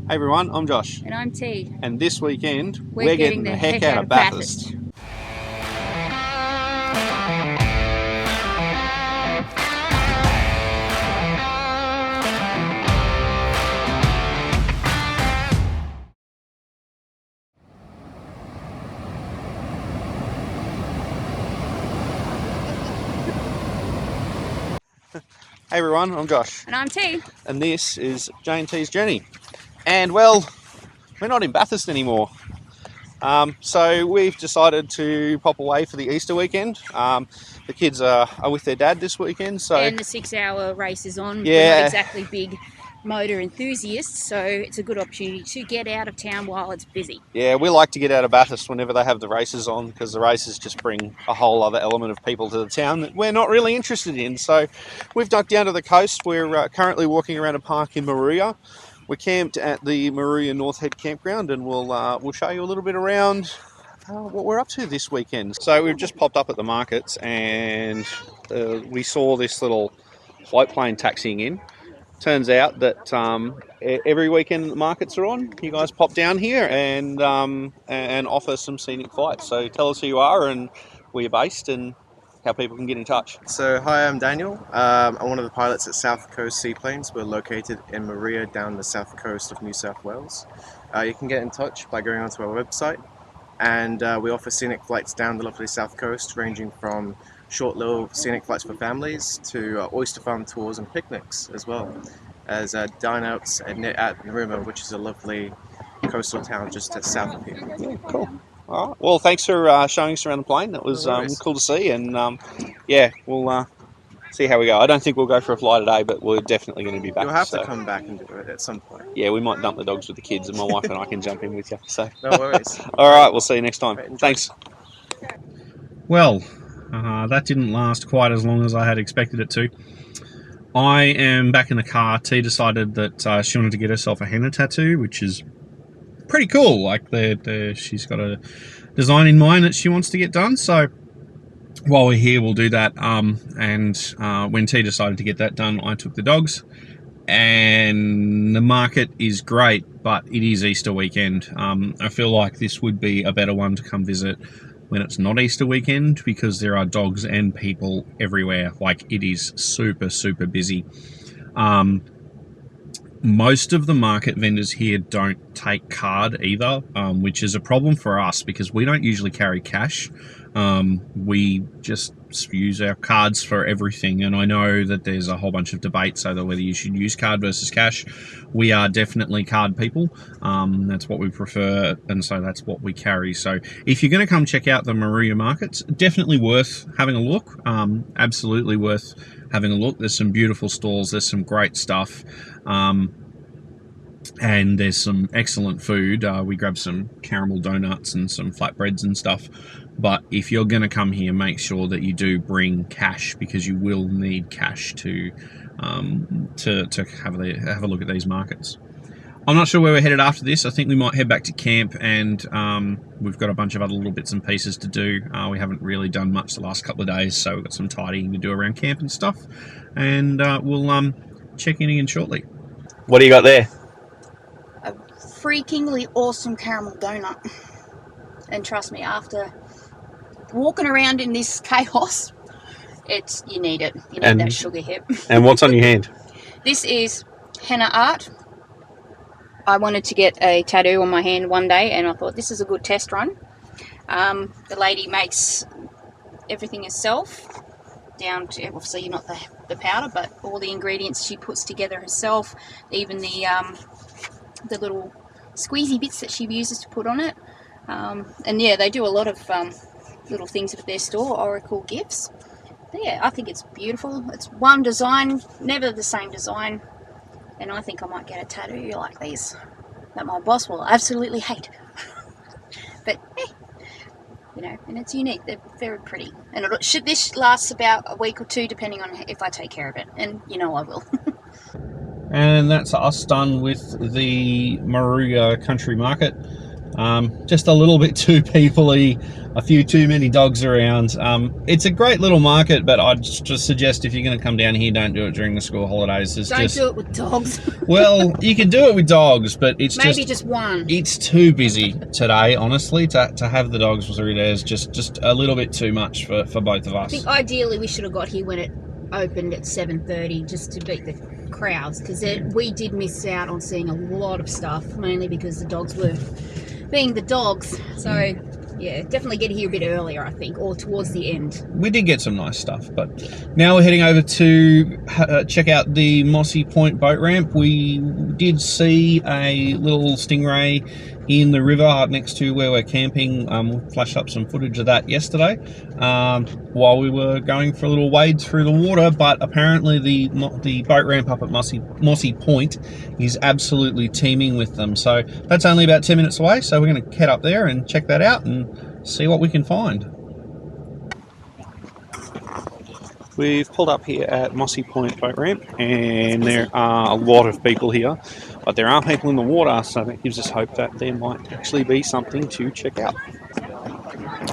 Hey everyone, I'm Josh. And I'm T. And this weekend, we're getting the heck out of Bathurst. Hey everyone, I'm Josh. And I'm T. And this is J&T's Journey. And well, we're not in Bathurst anymore. So we've decided to pop away for the Easter weekend. The kids are with their dad this weekend. So and the 6-hour race is on. Yeah. We're not exactly big motor enthusiasts, so it's a good opportunity to get out of town while it's busy. Yeah, we like to get out of Bathurst whenever they have the races on, because the races just bring a whole other element of people to the town that we're not really interested in. So we've ducked down to the coast. We're currently walking around a park in Moruya. We're camped at the Moruya North Head campground, and we'll show you a little bit around what we're up to this weekend. So we've just popped up at the markets, and we saw this little white plane taxiing in. Turns out that every weekend the markets are on, you guys pop down here and offer some scenic flights. So tell us who you are and where you're based and how people can get in touch. So hi, I'm Daniel. I'm one of the pilots at South Coast Seaplanes. We're located in Moruya down the south coast of New South Wales. You can get in touch by going onto our website, and we offer scenic flights down the lovely south coast, ranging from short little scenic flights for families to oyster farm tours and picnics, as well as dine-outs at Moruya, which is a lovely coastal town just south of here. Yeah, cool. All right. Well, thanks for showing us around the plane. That was cool to see, and yeah, we'll see how we go. I don't think we'll go for a fly today, but we're definitely going to be back. You'll have to come back and do it at some point. Yeah, we might dump the dogs with the kids, and my wife and I can jump in with you. So no worries. All right, we'll see you next time. Right, thanks. Well, that didn't last quite as long as I had expected it to. I am back in the car. T decided that she wanted to get herself a henna tattoo, which is pretty cool. Like she's got a design in mind that she wants to get done. So while we're here, we'll do that. And when T decided to get that done, I took the dogs. And the market is great, but it is Easter weekend. I feel like this would be a better one to come visit when it's not Easter weekend, because there are dogs and people everywhere. Like, it is super, super busy. Most of the market vendors here don't take card either, which is a problem for us because we don't usually carry cash. We just use our cards for everything, and I know that there's a whole bunch of debates over whether you should use card versus cash. We are definitely card people. That's what we prefer, and so that's what we carry. So if you're going to come check out the Moruya markets, definitely worth having a look. Absolutely worth having a look. There's some beautiful stalls, there's some great stuff, and there's some excellent food. We grabbed some caramel donuts and some flatbreads and stuff. But if you're going to come here, make sure that you do bring cash, because you will need cash to have a look at these markets. I'm not sure where we're headed after this. I think we might head back to camp, and we've got a bunch of other little bits and pieces to do. We haven't really done much the last couple of days, so we've got some tidying to do around camp and stuff. And we'll check in again shortly. What do you got there? A freakingly awesome caramel donut. And trust me, after walking around in this chaos, you need it. You need that sugar hip. And what's on your hand? This is henna art. I wanted to get a tattoo on my hand one day, and I thought this is a good test run. The lady makes everything herself, down to, obviously not the powder, but all the ingredients she puts together herself, even the little squeezy bits that she uses to put on it. And yeah, they do a lot of little things at their store, Oracle gifts. But yeah, I think it's beautiful. It's one design, never the same design. And I think I might get a tattoo like these that my boss will absolutely hate. But you know, and it's unique. They're very pretty. And this lasts about a week or two, depending on if I take care of it. And you know I will. And that's us done with the Moruya Country Market. Just a little bit too people-y, a few too many dogs around. It's a great little market, but I'd just suggest if you're going to come down here, don't do it during the school holidays. Don't do it with dogs. Well, you can do it with dogs, but it's maybe just one. It's too busy today, honestly, to have the dogs through there is just a little bit too much for both of us. I think ideally we should have got here when it opened at 7:30 just to beat the crowds, because we did miss out on seeing a lot of stuff, mainly because the dogs were being the dogs. So yeah, definitely get here a bit earlier, I think, or towards the end. We did get some nice stuff, but now we're heading over to check out the Mossy Point boat ramp. We did see a little stingray in the river next to where we're camping. We'll flash up some footage of that yesterday while we were going for a little wade through the water, but apparently the boat ramp up at Mossy Point is absolutely teeming with them. So that's only about 10 minutes away, so we're going to head up there and check that out and see what we can find. We've pulled up here at Mossy Point boat ramp, and there are a lot of people here, but there are people in the water, so that gives us hope that there might actually be something to check out.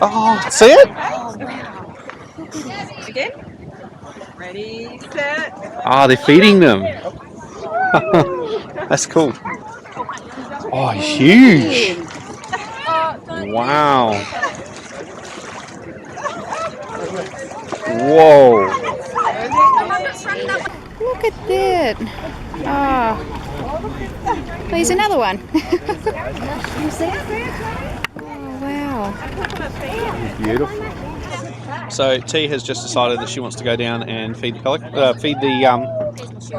Oh, see it? Oh, wow. Again? Ready, set. Ah, they're feeding them. That's cool. Oh, huge. Wow. Whoa. Look at that. Oh, there's another one. Oh, wow. Beautiful. So T has just decided that she wants to go down and feed the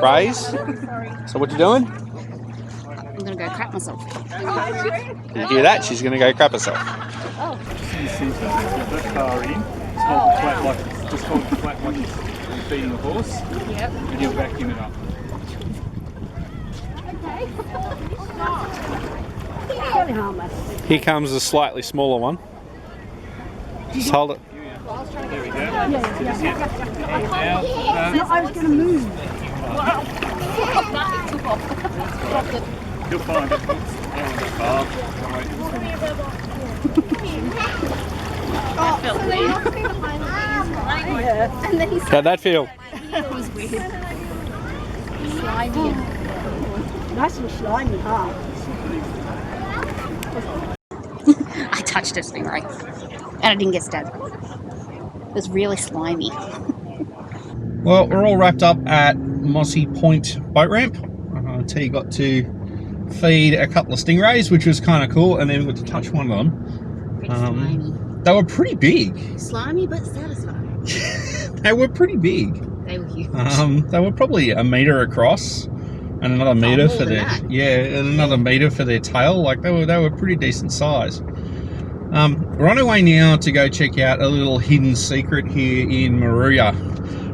rays. So what you doing? I'm going to go crap myself. You hear that? She's going to go crap herself. Oh. Just hold it flat like you're feeding a horse. Yep. And you'll vacuum it up. Here comes a slightly smaller one. Just hold it. There we go. Just get out. I was going to move. You'll find it. How'd that feel? It was weird. Slimy. Nice and slimy, huh? I touched a stingray and I didn't get stabbed. It was really slimy. Well, we're all wrapped up at Mossy Point boat ramp. T got to feed a couple of stingrays, which was kind of cool, and then we got to touch one of them. Pretty slimy. They were pretty big. Slimy but satisfying. They were pretty big. They were huge. They were probably a metre across, and another metre for their and another metre for their tail. Like they were pretty decent size. We're on our way now to go check out a little hidden secret here in Moruya.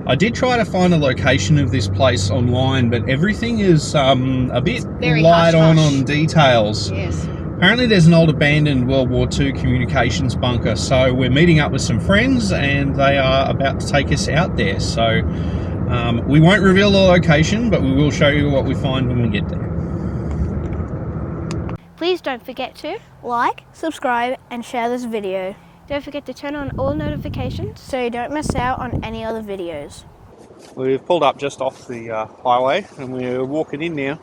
I did try to find a location of this place online, but everything is a bit light on details. Yes. Apparently there's an old abandoned World War II communications bunker, so we're meeting up with some friends and they are about to take us out there. So we won't reveal the location, but we will show you what we find when we get there. Please don't forget to Like, subscribe, and share this video don't forget to turn on all notifications. so you don't miss out on any other videos. We've pulled up just off the highway and we're walking in now.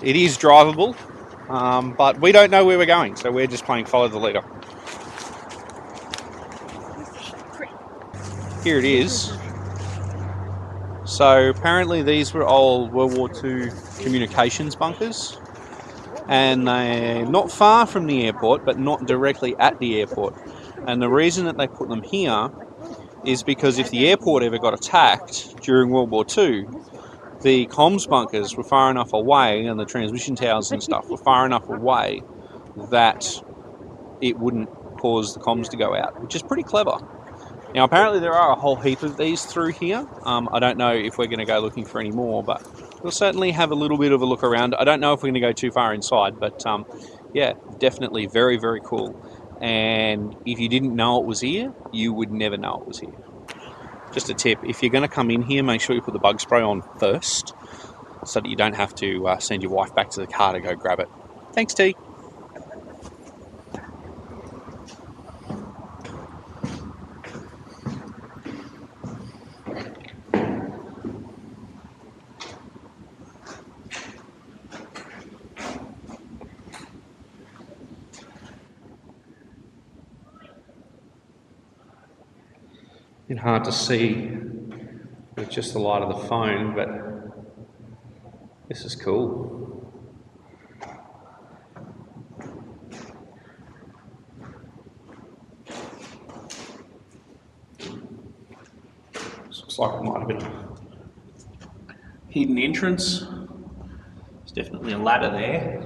It is drivable, but we don't know where we're going, so we're just playing follow the leader. Here it is. So apparently these were old World War II communications bunkers, and they're not far from the airport, but not directly at the airport. And the reason that they put them here is because if the airport ever got attacked during World War II, the comms bunkers were far enough away, and the transmission towers and stuff were far enough away that it wouldn't cause the comms to go out, which is pretty clever. Now apparently there are a whole heap of these through here. I don't know if we're going to go looking for any more, but we'll certainly have a little bit of a look around. I don't know if we're going to go too far inside, but yeah, definitely very, very cool. And if you didn't know it was here, you would never know it was here. Just a tip, if you're going to come in here, make sure you put the bug spray on first so that you don't have to send your wife back to the car to go grab it. Thanks, T. bit hard to see with just the light of the phone, but this is cool. This looks like it might have been a hidden entrance. There's definitely a ladder there.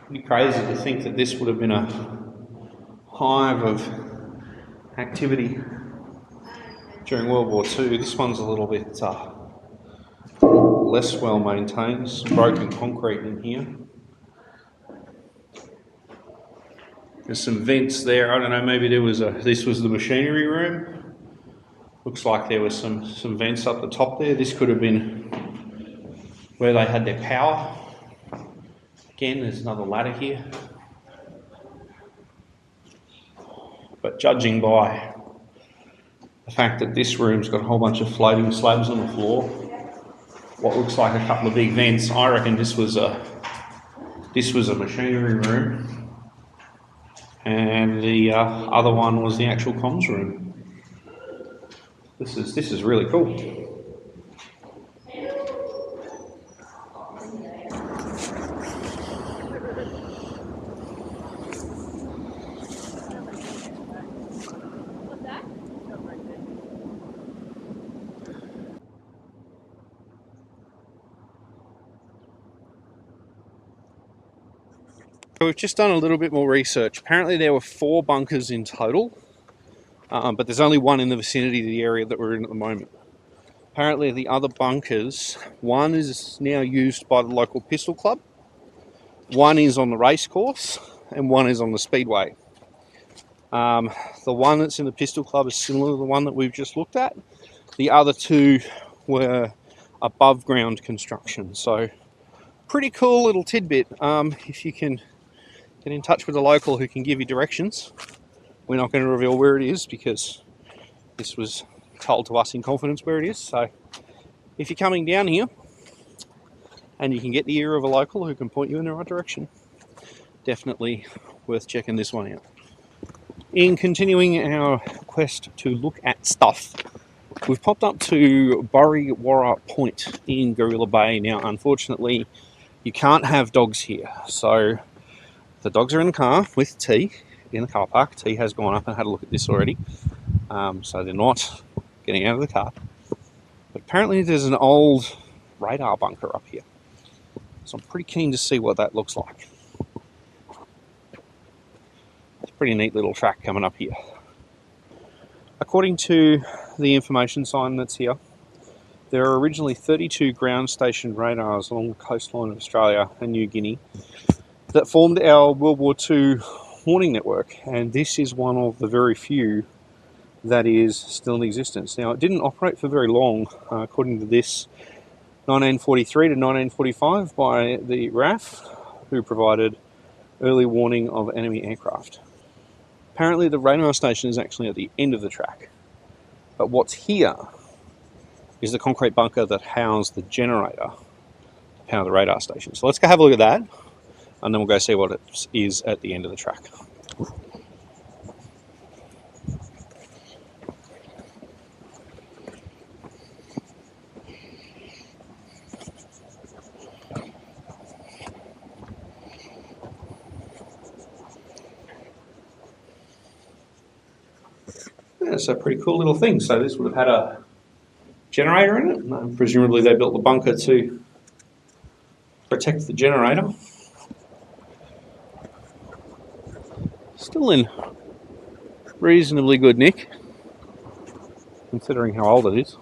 Pretty crazy to think that this would have been a hive of activity during World War II. This one's a little bit less well maintained. Some broken concrete in here. There's some vents there. I don't know, maybe this was the machinery room. Looks like there was some vents up the top there. This could have been where they had their power. Again, there's another ladder here. But judging by the fact that this room's got a whole bunch of floating slabs on the floor, what looks like a couple of big vents, I reckon this was a machinery room, and the other one was the actual comms room. This is really cool. So we've just done a little bit more research. Apparently there were 4 bunkers in total, but there's only one in the vicinity of the area that we're in at the moment. Apparently the other bunkers, one is now used by the local pistol club, one is on the race course, and one is on the speedway. The one that's in the pistol club is similar to the one that we've just looked at. The other 2 were above ground construction. So pretty cool little tidbit. If you can get in touch with a local who can give you directions. We're not going to reveal where it is because this was told to us in confidence where it is. So if you're coming down here and you can get the ear of a local who can point you in the right direction, definitely worth checking this one out. In continuing our quest to look at stuff, we've popped up to Moruya Point in Gorilla Bay. Now, unfortunately, you can't have dogs here. So the dogs are in the car with T in the car park. T has gone up and had a look at this already. So they're not getting out of the car. But apparently there's an old radar bunker up here. So I'm pretty keen to see what that looks like. It's a pretty neat little track coming up here. According to the information sign that's here, there are originally 32 ground station radars along the coastline of Australia and New Guinea that formed our World War II warning network, and this is one of the very few that is still in existence. Now, it didn't operate for very long, according to this, 1943 to 1945 by the RAF, who provided early warning of enemy aircraft. Apparently the radar station is actually at the end of the track, but what's here is the concrete bunker that housed the generator to power the radar station. So let's go have a look at that, and then we'll go see what it is at the end of the track. That's a pretty cool little thing. So this would have had a generator in it, and presumably they built the bunker to protect the generator. Still in reasonably good nick, considering how old it is.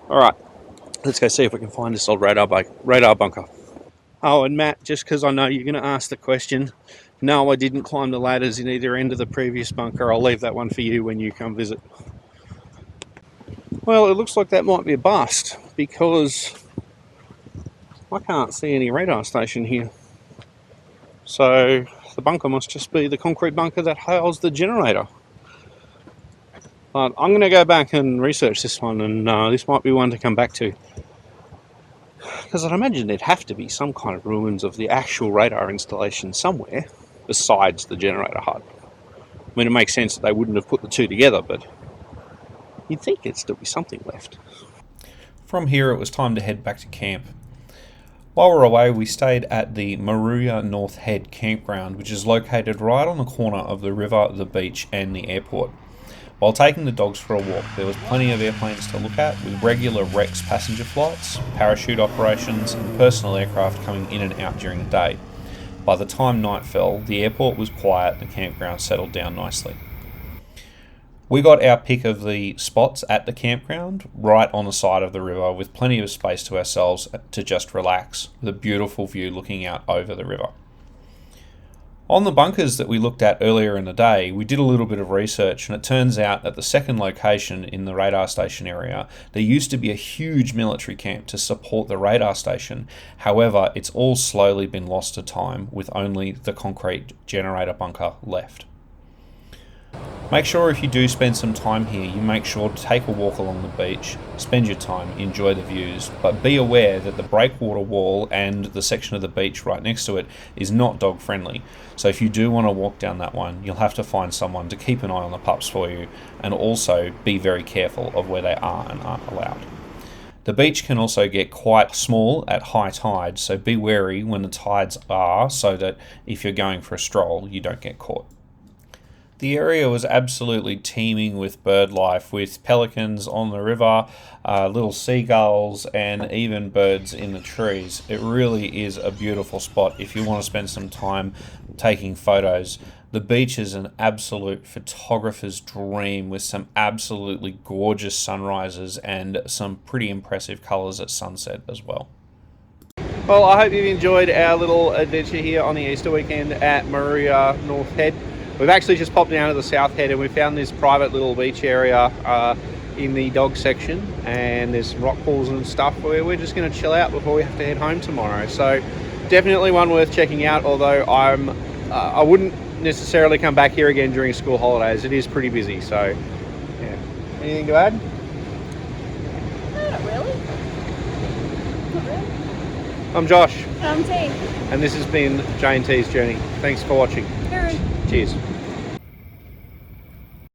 Alright, let's go see if we can find this old radar bunker. Oh, and Matt, just because I know you're going to ask the question, no, I didn't climb the ladders in either end of the previous bunker. I'll leave that one for you when you come visit. Well, it looks like that might be a bust, because I can't see any radar station here. So the bunker must just be the concrete bunker that housed the generator. But I'm going to go back and research this one, and this might be one to come back to. Because I'd imagine there'd have to be some kind of ruins of the actual radar installation somewhere besides the generator hut. I mean, it makes sense that they wouldn't have put the two together, but you'd think there'd still be something left. From here, it was time to head back to camp. While we were away, we stayed at the Moruya North Head campground, which is located right on the corner of the river, the beach and the airport. While taking the dogs for a walk, there was plenty of airplanes to look at, with regular Rex passenger flights, parachute operations and personal aircraft coming in and out during the day. By the time night fell, the airport was quiet and the campground settled down nicely. We got our pick of the spots at the campground, right on the side of the river, with plenty of space to ourselves to just relax, with a beautiful view looking out over the river. On the bunkers that we looked at earlier in the day, we did a little bit of research, and it turns out at the second location in the radar station area, there used to be a huge military camp to support the radar station. However, it's all slowly been lost to time, with only the concrete generator bunker left. Make sure if you do spend some time here, you make sure to take a walk along the beach, spend your time, enjoy the views, but be aware that the breakwater wall and the section of the beach right next to it is not dog friendly. So if you do want to walk down that one, you'll have to find someone to keep an eye on the pups for you, and also be very careful of where they are and aren't allowed. The beach can also get quite small at high tide, so be wary when the tides are, so that if you're going for a stroll, you don't get caught. The area was absolutely teeming with bird life, with pelicans on the river, little seagulls, and even birds in the trees. It really is a beautiful spot if you want to spend some time taking photos. The beach is an absolute photographer's dream, with some absolutely gorgeous sunrises and some pretty impressive colours at sunset as well. Well, I hope you've enjoyed our little adventure here on the Easter weekend at Moruya North Head. We've actually just popped down to the South Head and we found this private little beach area in the dog section, and there's some rock pools and stuff where we're just going to chill out before we have to head home tomorrow. So definitely one worth checking out, although I wouldn't necessarily come back here again during school holidays. It is pretty busy, so yeah. Anything to add? No, not really. Not really. I'm Josh. I'm T. And this has been J&T's Journey. Thanks for watching. Cheers. Cheers.